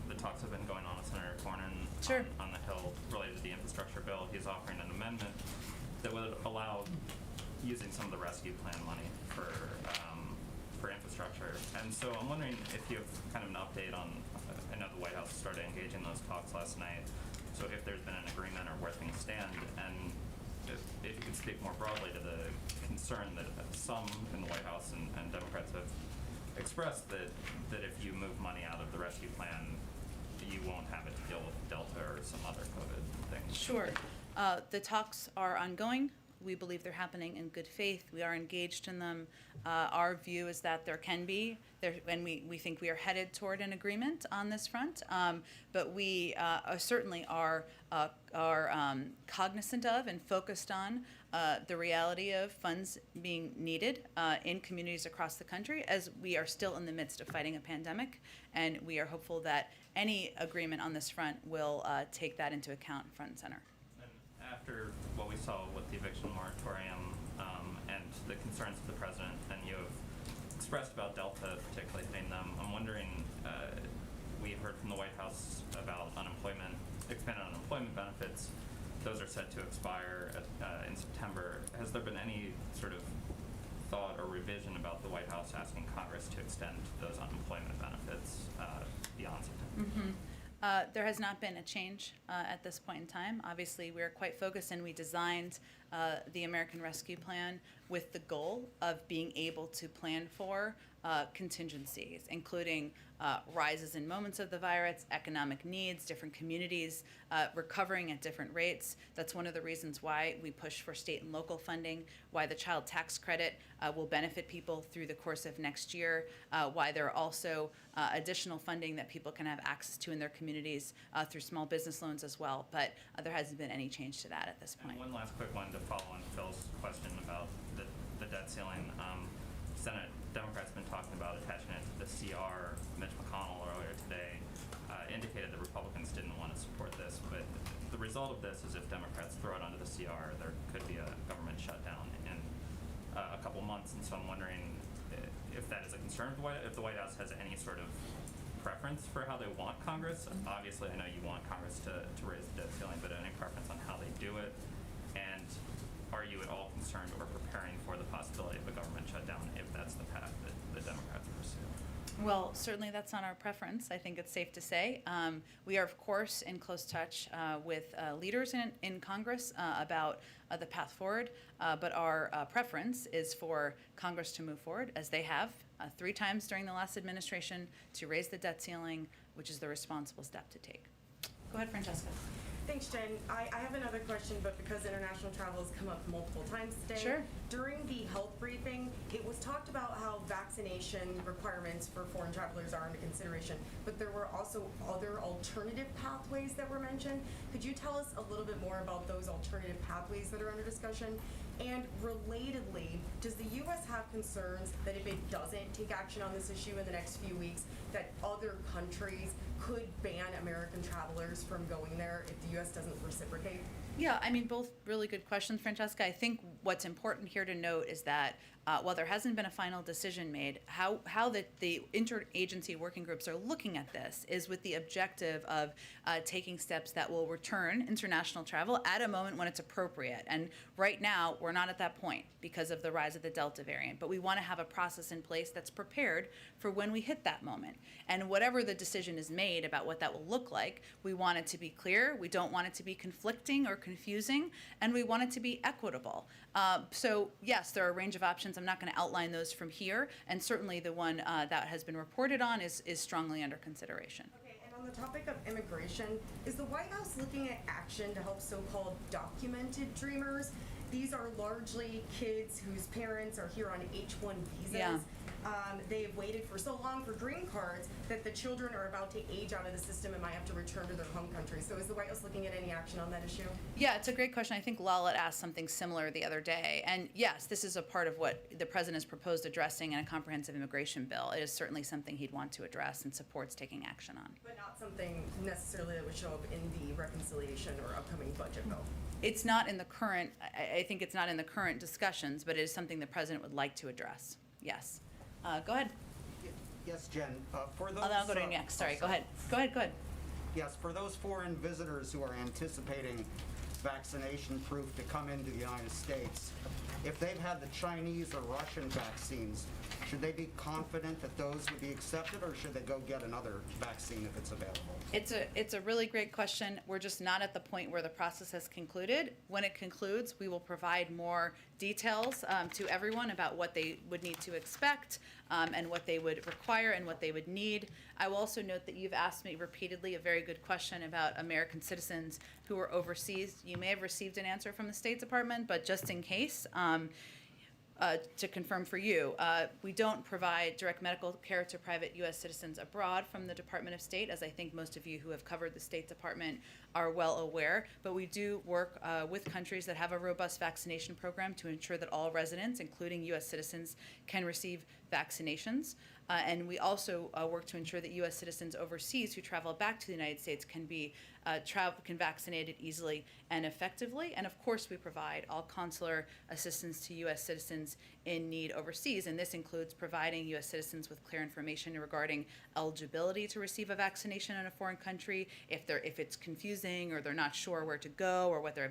the talks that have been going on with Senator Cornyn Sure. on the Hill related to the infrastructure bill. He's offering an amendment that would allow using some of the rescue plan money for infrastructure. And so I'm wondering if you have kind of an update on, I know the White House started engaging those talks last night, so if there's been an agreement or where things stand, and if you could speak more broadly to the concern that some in the White House and Democrats have expressed that if you move money out of the rescue plan, you won't have it to deal with Delta or some other COVID thing. Sure. The talks are ongoing. We believe they're happening in good faith. We are engaged in them. Our view is that there can be, and we think we are headed toward an agreement on this front. But we certainly are cognizant of and focused on the reality of funds being needed in communities across the country, as we are still in the midst of fighting a pandemic. And we are hopeful that any agreement on this front will take that into account front and center. After what we saw with the eviction moratorium and the concerns of the president, and you have expressed about Delta particularly hitting them, I'm wondering, we heard from the White House about expanded unemployment benefits. Those are set to expire in September. Has there been any sort of thought or revision about the White House asking Congress to extend those unemployment benefits beyond September? Mm-hmm. There has not been a change at this point in time. Obviously, we are quite focused, and we designed the American Rescue Plan with the goal of being able to plan for contingencies, including rises in moments of the virus, economic needs, different communities recovering at different rates. That's one of the reasons why we push for state and local funding, why the child tax credit will benefit people through the course of next year, why there are also additional funding that people can have access to in their communities through small business loans as well. But there hasn't been any change to that at this point. And one last quick one to follow on Phil's question about the debt ceiling. Senate Democrats have been talking about attaching it to the CR. Mitch McConnell earlier today indicated the Republicans didn't want to support this, but the result of this is if Democrats throw it onto the CR, there could be a government shutdown in a couple months, and so I'm wondering if that is a concern, if the White House has any sort of preference for how they want Congress. Obviously, I know you want Congress to raise the debt ceiling, but any preference on how they do it? And are you at all concerned or preparing for the possibility of a government shutdown if that's the path that the Democrats pursue? Well, certainly that's not our preference. I think it's safe to say. We are, of course, in close touch with leaders in Congress about the path forward, but our preference is for Congress to move forward, as they have 3 times during the last administration, to raise the debt ceiling, which is the responsible step to take. Go ahead, Francesca. Thanks, Jen. I have another question, but because international travel has come up multiple times today. Sure. During the health briefing, it was talked about how vaccination requirements for foreign travelers are under consideration, but there were also other alternative pathways that were mentioned. Could you tell us a little bit more about those alternative pathways that are under discussion? And relatedly, does the U.S. have concerns that if it doesn't take action on this issue in the next few weeks, that other countries could ban American travelers from going there if the U.S. doesn't reciprocate? Yeah, I mean, both really good questions, Francesca. I think what's important here to note is that while there hasn't been a final decision made, how the interagency working groups are looking at this is with the objective of taking steps that will return international travel at a moment when it's appropriate. And right now, we're not at that point because of the rise of the Delta variant. But we want to have a process in place that's prepared for when we hit that moment. And whatever the decision is made about what that will look like, we want it to be clear. We don't want it to be conflicting or confusing, and we want it to be equitable. So yes, there are a range of options. I'm not going to outline those from here, and certainly the one that has been reported on is strongly under consideration. Okay, and on the topic of immigration, is the White House looking at action to help so-called documented dreamers? These are largely kids whose parents are here on H-1 visas. Yeah. They have waited for so long for green cards that the children are about to age out of the system and might have to return to their home country. So is the White House looking at any action on that issue? Yeah, it's a great question. I think Lala asked something similar the other day. And yes, this is a part of what the president has proposed addressing in a comprehensive immigration bill. It is certainly something he'd want to address and supports taking action on. But not something necessarily that would show up in the reconciliation or upcoming budget bill. It's not in the current, I think it's not in the current discussions, but it is something the president would like to address. Yes. Go ahead. Yes, Jen. For those, I'll go to you next. Sorry. Go ahead. Go ahead. Yes, for those foreign visitors who are anticipating vaccination proof to come into the United States, if they've had the Chinese or Russian vaccines, should they be confident that those would be accepted, or should they go get another vaccine if it's available? It's a really great question. We're just not at the point where the process has concluded. When it concludes, we will provide more details to everyone about what they would need to expect and what they would require and what they would need. I will also note that you've asked me repeatedly a very good question about American citizens who are overseas. You may have received an answer from the State Department, but just in case, to confirm for you, we don't provide direct medical care to private U.S. citizens abroad from the Department of State, as I think most of you who have covered the State Department are well aware. But we do work with countries that have a robust vaccination program to ensure that all residents, including U.S. citizens, can receive vaccinations. And we also work to ensure that U.S. citizens overseas who travel back to the United States can be can vaccinated easily and effectively. And of course, we provide all consular assistance to U.S. citizens in need overseas. And this includes providing U.S. citizens with clear information regarding eligibility to receive a vaccination in a foreign country, if it's confusing or they're not sure where to go or what their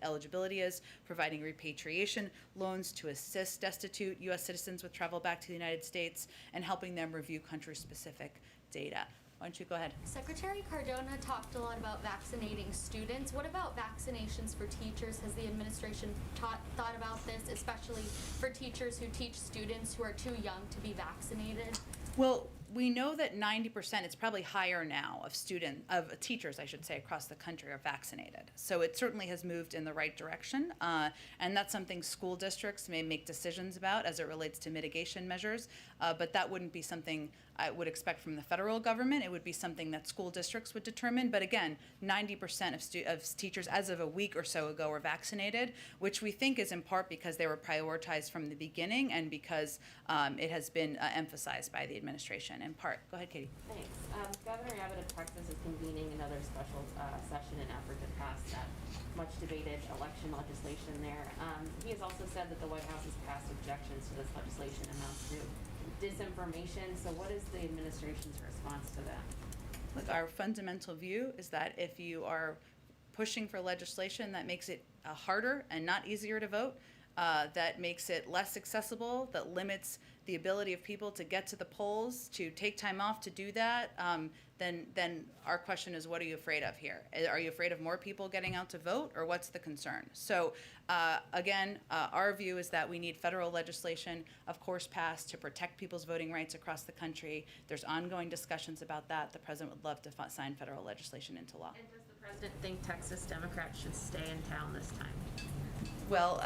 eligibility is, providing repatriation loans to assist destitute U.S. citizens with travel back to the United States, and helping them review country-specific data. Why don't you go ahead? Secretary Cardona talked a lot about vaccinating students. What about vaccinations for teachers? Has the administration thought about this, especially for teachers who teach students who are too young to be vaccinated? Well, we know that 90%, it's probably higher now, of teachers, I should say, across the country are vaccinated. So it certainly has moved in the right direction. And that's something school districts may make decisions about as it relates to mitigation measures. But that wouldn't be something I would expect from the federal government. It would be something that school districts would determine. But again, 90% of teachers as of a week or so ago were vaccinated, which we think is in part because they were prioritized from the beginning and because it has been emphasized by the administration in part. Go ahead, Katie. Thanks. Governor Abbott of Texas is convening another special session in effort to pass that much debated election legislation there. He has also said that the White House has passed objections to this legislation amounts to disinformation. So what is the administration's response to that? Look, our fundamental view is that if you are pushing for legislation that makes it harder and not easier to vote, that makes it less accessible, that limits the ability of people to get to the polls, to take time off to do that, then our question is, what are you afraid of here? Are you afraid of more people getting out to vote, or what's the concern? So again, our view is that we need federal legislation, of course, passed to protect people's voting rights across the country. There's ongoing discussions about that. The president would love to sign federal legislation into law. And does the president think Texas Democrats should stay in town this time? Well,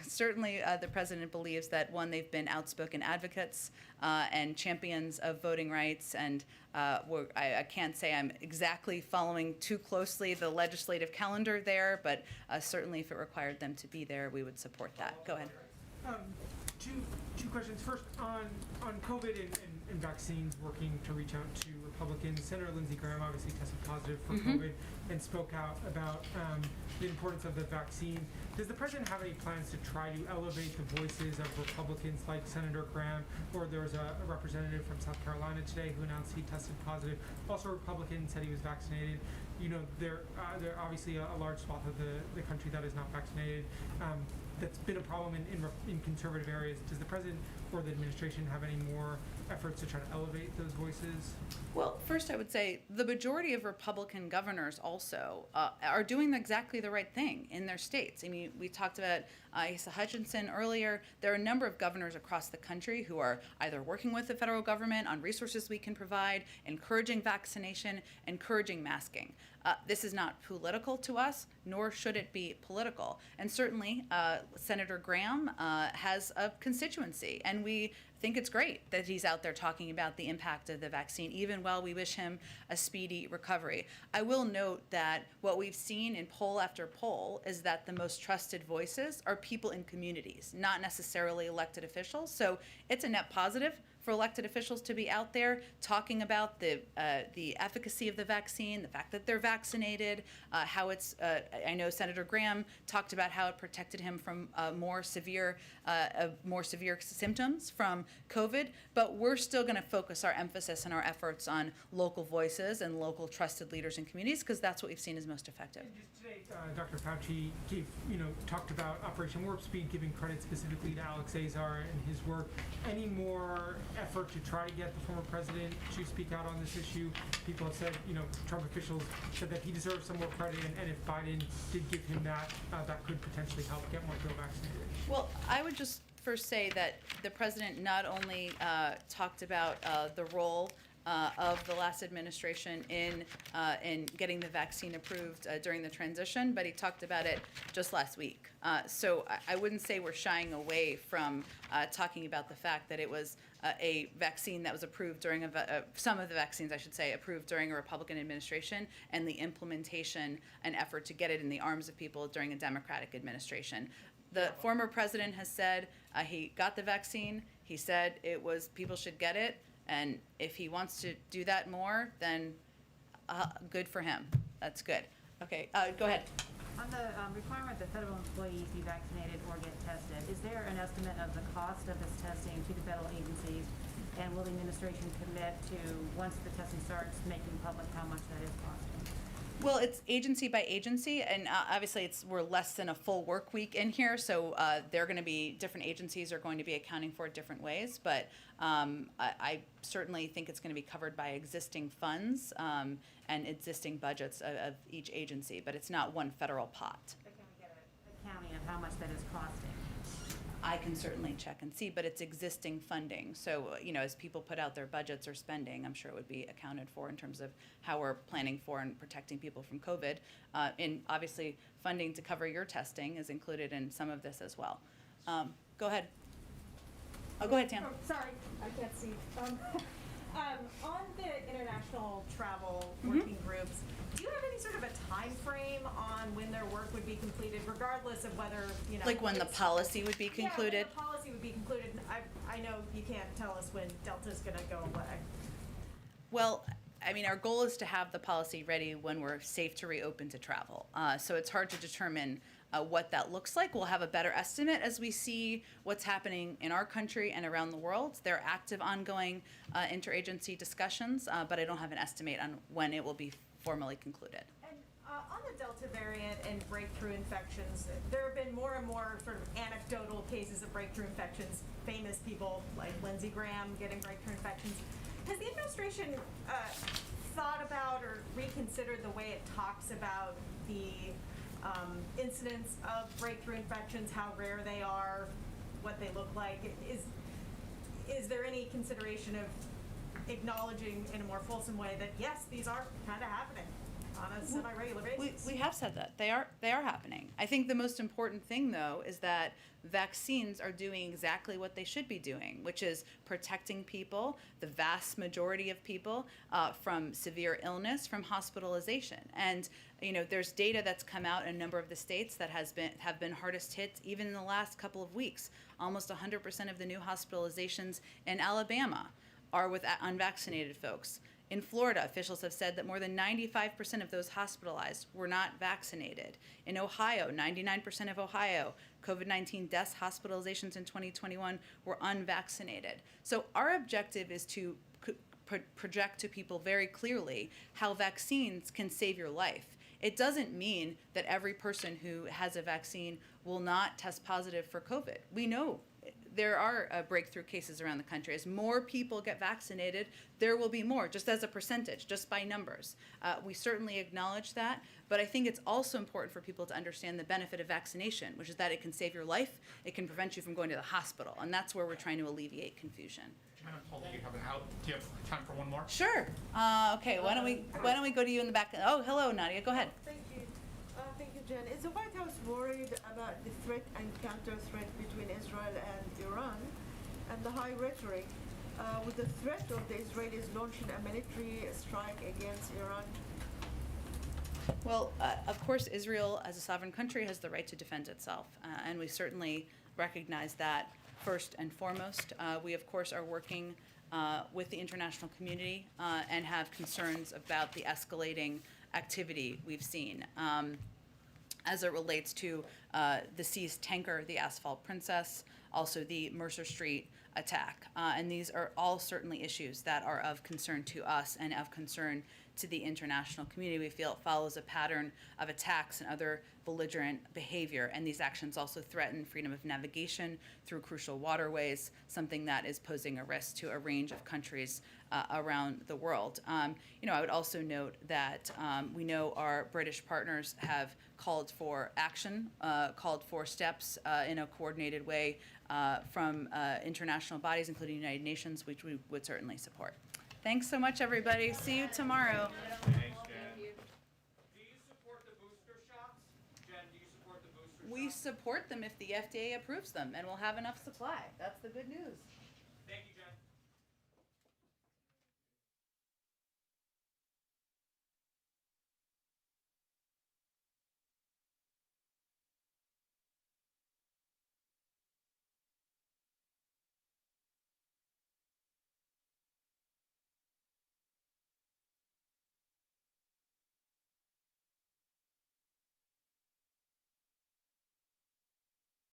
certainly the president believes that, one, they've been outspoken advocates and champions of voting rights, and I can't say I'm exactly following too closely the legislative calendar there, but certainly if it required them to be there, we would support that. Go ahead. Two questions. First, on COVID and vaccines, working to reach out to Republicans. Senator Lindsey Graham obviously tested positive for COVID and spoke out about the importance of the vaccine. Does the president have any plans to try to elevate the voices of Republicans like Senator Graham? Or there was a representative from South Carolina today who announced he tested positive. Also, a Republican said he was vaccinated. You know, there obviously a large swath of the country that is not vaccinated. That's been a problem in conservative areas. Does the president or the administration have any more efforts to try to elevate those voices? Well, first I would say the majority of Republican governors also are doing exactly the right thing in their states. I mean, we talked about Asa Hutchinson earlier. There are a number of governors across the country who are either working with the federal government on resources we can provide, encouraging vaccination, encouraging masking. This is not political to us, nor should it be political. And certainly, Senator Graham has a constituency, and we think it's great that he's out there talking about the impact of the vaccine, even while we wish him a speedy recovery. I will note that what we've seen in poll after poll is that the most trusted voices are people in communities, not necessarily elected officials. So it's a net positive for elected officials to be out there talking about the efficacy of the vaccine, the fact that they're vaccinated, how it's, I know Senator Graham talked about how it protected him from more severe symptoms from COVID, but we're still gonna focus our emphasis and our efforts on local voices and local trusted leaders in communities, because that's what we've seen is most effective. And just today, Dr. Fauci talked about Operation Warp Speed, giving credit specifically to Alex Azar and his work. Any more effort to try to get the former president to speak out on this issue? People have said, Trump officials said that he deserves some more credit, and if Biden did give him that, that could potentially help get more people vaccinated. Well, I would just first say that the president not only talked about the role of the last administration in getting the vaccine approved during the transition, but he talked about it just last week. So I wouldn't say we're shying away from talking about the fact that it was a vaccine that was approved during some of the vaccines, I should say, approved during a Republican administration, and the implementation and effort to get it in the arms of people during a Democratic administration. The former president has said he got the vaccine. He said people should get it. And if he wants to do that more, then good for him. That's good. Okay, go ahead. On the requirement that federal employees be vaccinated or get tested, is there an estimate of the cost of this testing to the federal agencies? And will the administration commit to, once the testing starts, making public how much that is costing? Well, it's agency by agency, and obviously we're less than a full work week in here, so they're going to be, different agencies are going to be accounting for it different ways, but I certainly think it's going to be covered by existing funds and existing budgets of each agency, but it's not one federal pot. But can we get a counting of how much that is costing? I can certainly check and see, but it's existing funding. So, as people put out their budgets or spending, I'm sure it would be accounted for in terms of how we're planning for and protecting people from COVID. And obviously, funding to cover your testing is included in some of this as well. Go ahead. Oh, go ahead, Tam. Oh, sorry, I can't see. On the international travel Mm-hmm. working groups, do you have any sort of a time frame on when their work would be completed, regardless of whether, you know? Like when the it's- policy would be concluded? Yeah, when the policy would be concluded. I know you can't tell us when Delta's gonna go away. Well, I mean, our goal is to have the policy ready when we're safe to reopen to travel. So it's hard to determine what that looks like. We'll have a better estimate as we see what's happening in our country and around the world. There are active, ongoing interagency discussions, but I don't have an estimate on when it will be formally concluded. And on the Delta variant and breakthrough infections, there have been more and more sort of anecdotal cases of breakthrough infections, famous people like Lindsey Graham getting breakthrough infections. Has the administration thought about or reconsidered the way it talks about the incidence of breakthrough infections, how rare they are, what they look like? Is there any consideration of acknowledging in a more fulsome way that yes, these are kind of happening on a semi-regular basis? We have said that. They are happening. I think the most important thing, though, is that vaccines are doing exactly what they should be doing, which is protecting people, the vast majority of people, from severe illness, from hospitalization. And you know, there's data that's come out in a number of the states that have been hardest hit even in the last couple of weeks. Almost 100% of the new hospitalizations in Alabama are with unvaccinated folks. In Florida, officials have said that more than 95% of those hospitalized were not vaccinated. In Ohio, 99% of Ohio COVID-19 deaths, hospitalizations in 2021 were unvaccinated. So our objective is to project to people very clearly how vaccines can save your life. It doesn't mean that every person who has a vaccine will not test positive for COVID. We know there are breakthrough cases around the country. As more people get vaccinated, there will be more, just as a percentage, just by numbers. We certainly acknowledge that, but I think it's also important for people to understand the benefit of vaccination, which is that it can save your life, it can prevent you from going to the hospital, and that's where we're trying to alleviate confusion. Do you have time for one more? Sure. Okay. Why don't we go to you in the back? Oh, hello, Nadia. Go ahead. Thank you. Thank you, Jen. Is the White House worried about the threat and counter-threat between Israel and Iran and the high rhetoric with the threat of the Israelis launching a military strike against Iran? Well, of course, Israel, as a sovereign country, has the right to defend itself, and we certainly recognize that first and foremost. We, of course, are working with the international community and have concerns about the escalating activity we've seen as it relates to the seized tanker, the Asphalt Princess, also the Mercer Street attack. And these are all certainly issues that are of concern to us and of concern to the international community. We feel it follows a pattern of attacks and other belligerent behavior, and these actions also threaten freedom of navigation through crucial waterways, something that is posing a risk to a range of countries around the world. You know, I would also note that we know our British partners have called for action, called for steps in a coordinated way from international bodies, including the United Nations, which we would certainly support. Thanks so much, everybody. See you tomorrow. Thanks, Jen. Do you support the booster shots? Jen, do you support the booster shots? We support them if the FDA approves them, and we'll have enough supply. That's the good news. Thank you.